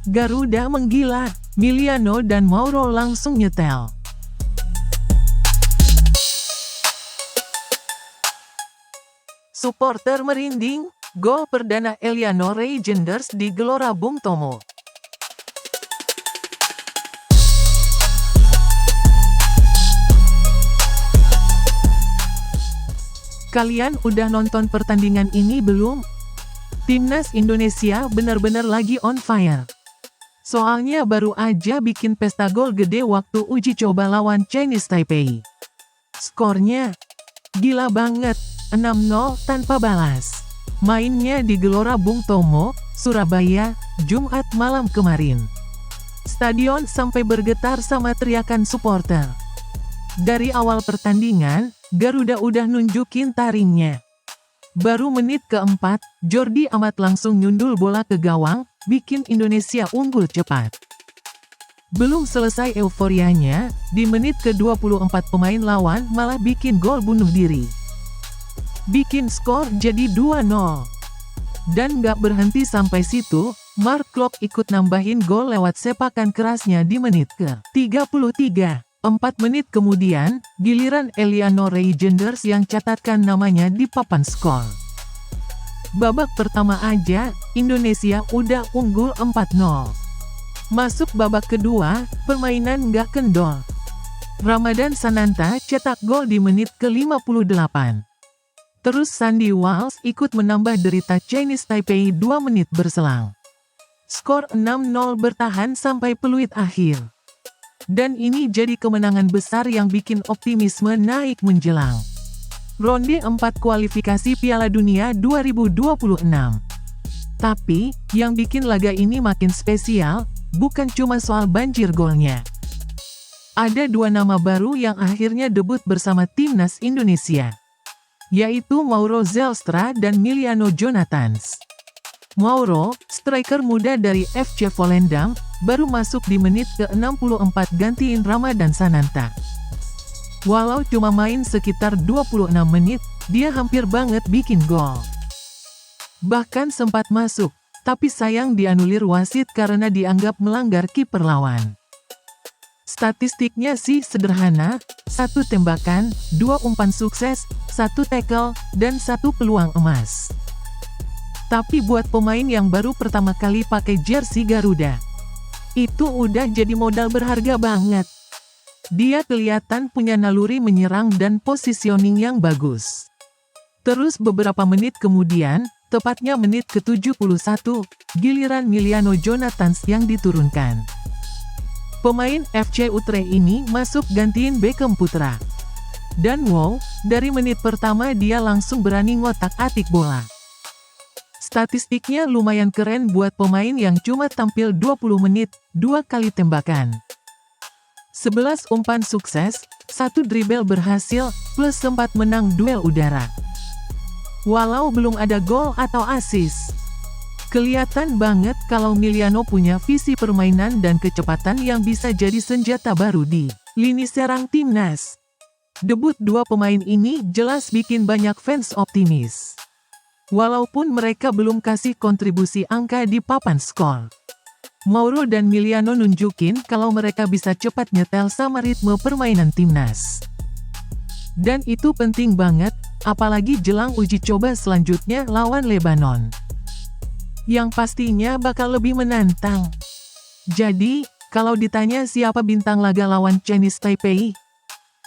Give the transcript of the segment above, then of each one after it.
Garuda menggila, Miliano dan Mauro langsung nyetel. Supporter merinding, gol perdana Eliano Reijenders di Gelora Bung Tomo. Kalian udah nonton pertandingan ini belum? Timnas Indonesia benar-benar lagi on fire. Soalnya baru aja bikin pesta gol gede waktu uji coba lawan Chinese Taipei. Skornya gila banget, 6-0 tanpa balas. Mainnya di Gelora Bung Tomo, Surabaya, Jumat malam kemarin. Stadion sampai bergetar sama teriakan supporter. Dari awal pertandingan, Garuda udah nunjukin taringnya. Baru menit keempat, Jordi Amat langsung nyundul bola ke gawang, bikin Indonesia unggul cepat. Belum selesai euforianya, di menit ke-24 pemain lawan malah bikin gol bunuh diri. Bikin skor jadi 2-0. Dan gak berhenti sampai situ, Mark Klok ikut nambahin gol lewat sepakan kerasnya di menit ke-33. 4 menit kemudian, giliran Eliano Reijenders yang catatkan namanya di papan skor. Babak pertama aja, Indonesia udah unggul 4-0. Masuk babak kedua, permainan nggak kendor. Ramadan Sananta cetak gol di menit ke-58. Terus Sandy Walsh ikut menambah derita Chinese Taipei 2 menit berselang. Skor 6-0 bertahan sampai peluit akhir. Dan ini jadi kemenangan besar yang bikin optimisme naik menjelang ronde 4 kualifikasi Piala Dunia 2026. Tapi, yang bikin laga ini makin spesial, bukan cuma soal banjir golnya. Ada 2 nama baru yang akhirnya debut bersama Timnas Indonesia, yaitu Mauro Zelstra dan Miliano Jonathans. Mauro, striker muda dari FC Volendam, baru masuk di menit ke-64 gantiin Ramadan Sananta. Walau cuma main sekitar 26 menit, dia hampir banget bikin gol. Bahkan sempat masuk, tapi sayang dianulir wasit karena dianggap melanggar kiper lawan. Statistiknya sih sederhana, 1 tembakan, 2 umpan sukses, 1 tackle, dan 1 peluang emas. Tapi buat pemain yang baru pertama kali pakai jersey Garuda, itu udah jadi modal berharga banget. Dia kelihatan punya naluri menyerang dan positioning yang bagus. Terus beberapa menit kemudian, tepatnya menit ke-71, giliran Miliano Jonathans yang diturunkan. Pemain FC Utrecht ini masuk gantiin Beckham Putra. Dan wow, dari menit pertama dia langsung berani ngotak-atik bola. Statistiknya lumayan keren buat pemain yang cuma tampil 20 menit, 2 kali tembakan. 11 umpan sukses, 1 dribble berhasil, plus sempat menang duel udara. Walau belum ada gol atau assist, kelihatan banget kalau Miliano punya visi permainan dan kecepatan yang bisa jadi senjata baru di lini serang timnas. Debut 2 pemain ini jelas bikin banyak fans optimis. Walaupun mereka belum kasih kontribusi angka di papan skor, Mauro dan Miliano nunjukin kalau mereka bisa cepat nyetel sama ritme permainan timnas. Dan itu penting banget, apalagi jelang uji coba selanjutnya lawan Lebanon, yang pastinya bakal lebih menantang. Jadi, kalau ditanya siapa bintang laga lawan Chinese Taipei,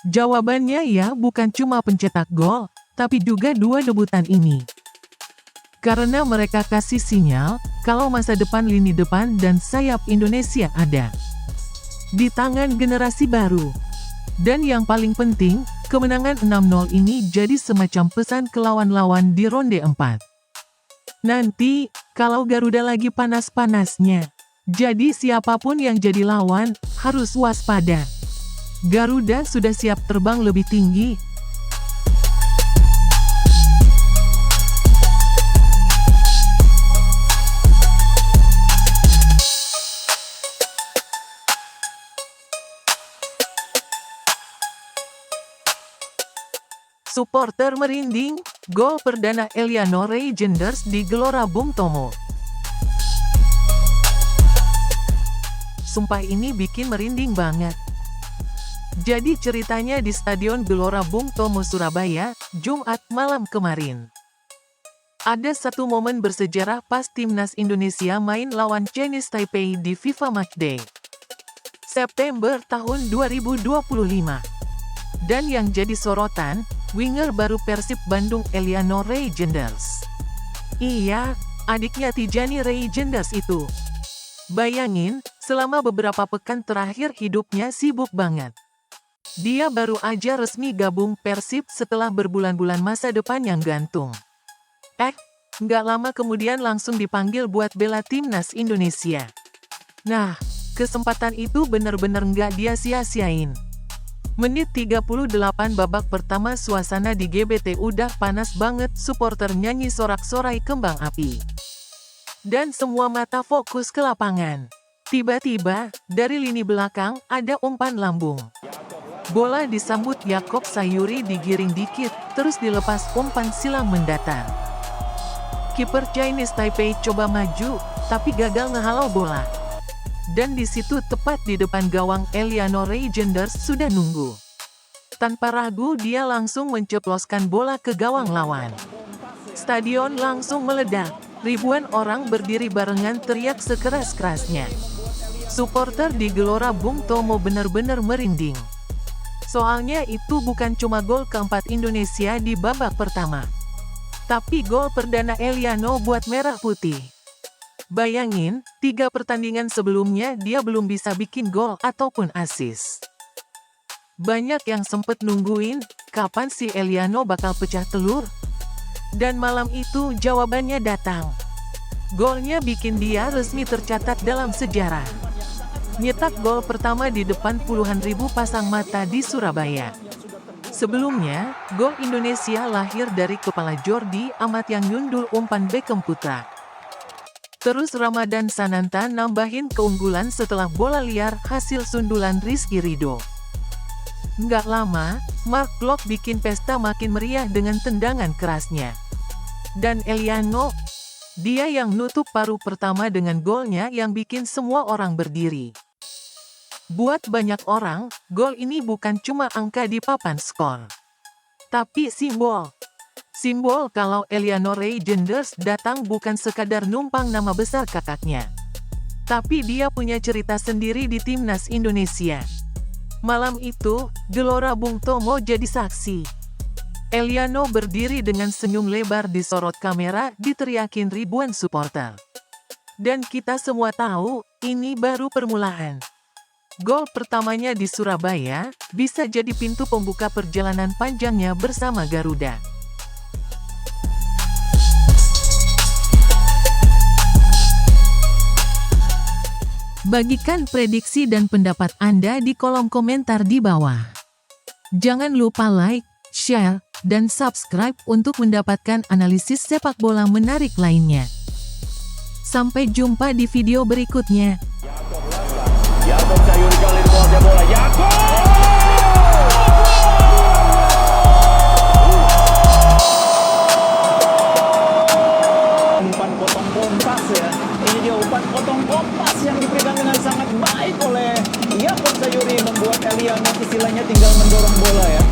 jawabannya ya bukan cuma pencetak gol, tapi juga 2 debutan ini. Karena mereka kasih sinyal, kalau masa depan lini depan dan sayap Indonesia ada di tangan generasi baru. Dan yang paling penting, kemenangan 6-0 ini jadi semacam pesan ke lawan-lawan di ronde 4. Nanti, kalau Garuda lagi panas-panasnya, jadi siapapun yang jadi lawan, harus waspada. Garuda sudah siap terbang lebih tinggi. Supporter merinding, gol perdana Eliano Reijenders di Gelora Bung Tomo. sumpah ini bikin merinding banget. Jadi ceritanya di Stadion Gelora Bung Tomo Surabaya, Jumat malam kemarin. Ada satu momen bersejarah pas Timnas Indonesia main lawan Chinese Taipei di FIFA Matchday September tahun 2025. Dan yang jadi sorotan, winger baru Persib Bandung Eliano Reijenders. Iya, adiknya Tijani Reijenders itu. Bayangin, selama beberapa pekan terakhir hidupnya sibuk banget. Dia baru aja resmi gabung Persib setelah berbulan-bulan masa depan yang gantung. Nggak lama kemudian langsung dipanggil buat bela Timnas Indonesia. Nah, kesempatan itu bener-bener nggak dia sia-siain. Menit 38 babak pertama suasana di GBT udah panas banget, supporter nyanyi sorak-sorai kembang api. Dan semua mata fokus ke lapangan. Tiba-tiba, dari lini belakang, ada umpan lambung. Bola disambut Yakob Sayuri digiring dikit, terus dilepas umpan silang mendatar. Kiper Chinese Taipei coba maju, tapi gagal ngehalau bola. Dan di situ tepat di depan gawang Eliano Reijenders sudah nunggu. Tanpa ragu dia langsung menceploskan bola ke gawang lawan. Stadion langsung meledak, ribuan orang berdiri barengan teriak sekeras-kerasnya. Supporter di Gelora Bung Tomo benar-benar merinding. Soalnya itu bukan cuma gol keempat Indonesia di babak pertama, tapi gol perdana Eliano buat Merah Putih. Bayangin, 3 pertandingan sebelumnya dia belum bisa bikin gol ataupun assist. Banyak yang sempet nungguin, kapan si Eliano bakal pecah telur? Dan malam itu jawabannya datang. Golnya bikin dia resmi tercatat dalam sejarah. Nyetak gol pertama di depan puluhan ribu pasang mata di Surabaya. Sebelumnya, gol Indonesia lahir dari kepala Jordi Amat yang nyundul umpan Beckham Putra. Terus Ramadan Sananta nambahin keunggulan setelah bola liar hasil sundulan Rizky Ridho. Nggak lama, Mark Klok bikin pesta makin meriah dengan tendangan kerasnya. Dan Eliano, dia yang nutup paruh pertama dengan golnya yang bikin semua orang berdiri. Buat banyak orang, gol ini bukan cuma angka di papan skor, tapi simbol. Simbol kalau Eliano Reijenders datang bukan sekadar numpang nama besar kakaknya, tapi dia punya cerita sendiri di Timnas Indonesia. Malam itu, Gelora Bung Tomo jadi saksi. Eliano berdiri dengan senyum lebar disorot kamera, diteriakin ribuan supporter. Dan kita semua tahu, ini baru permulaan. Gol pertamanya di Surabaya, bisa jadi pintu pembuka perjalanan panjangnya bersama Garuda. Bagikan prediksi dan pendapat Anda di kolom komentar di bawah. Jangan lupa like, share, dan subscribe untuk mendapatkan analisis sepak bola menarik lainnya. Sampai jumpa di video berikutnya. Yakob Sayuri kali ini menguasai bola. Yakob! Umpan potong kompas ya. Ini dia umpan potong kompas yang diberikan dengan sangat baik oleh Yakob Sayuri, membuat Eliano istilahnya tinggal mendorong bola ya.